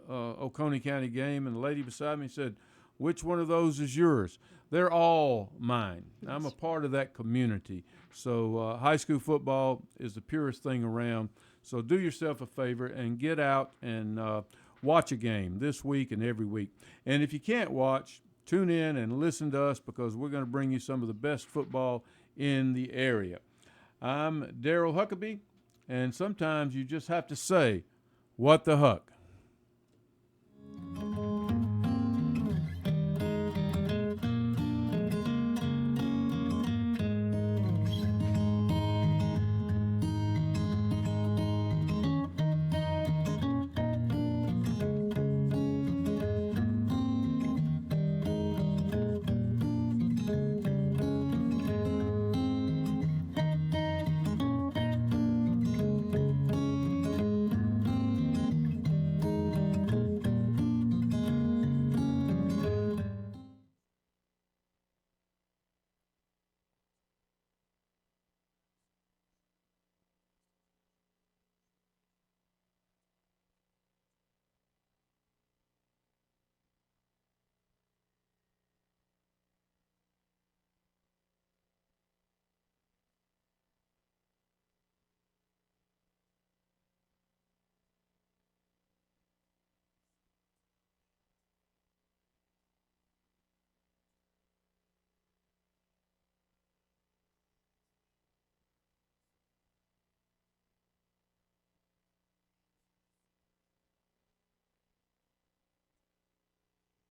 County game, and the lady beside me said, "Which one of those is yours?" They're all mine. I'm a part of that community. So high school football is the purest thing around. So do yourself a favor and get out and watch a game this week and every week. And if you can't watch, tune in and listen to us because we're going to bring you some of the best football in the area. I'm Daryl Huckabee, and sometimes you just have to say, "What the Huck?"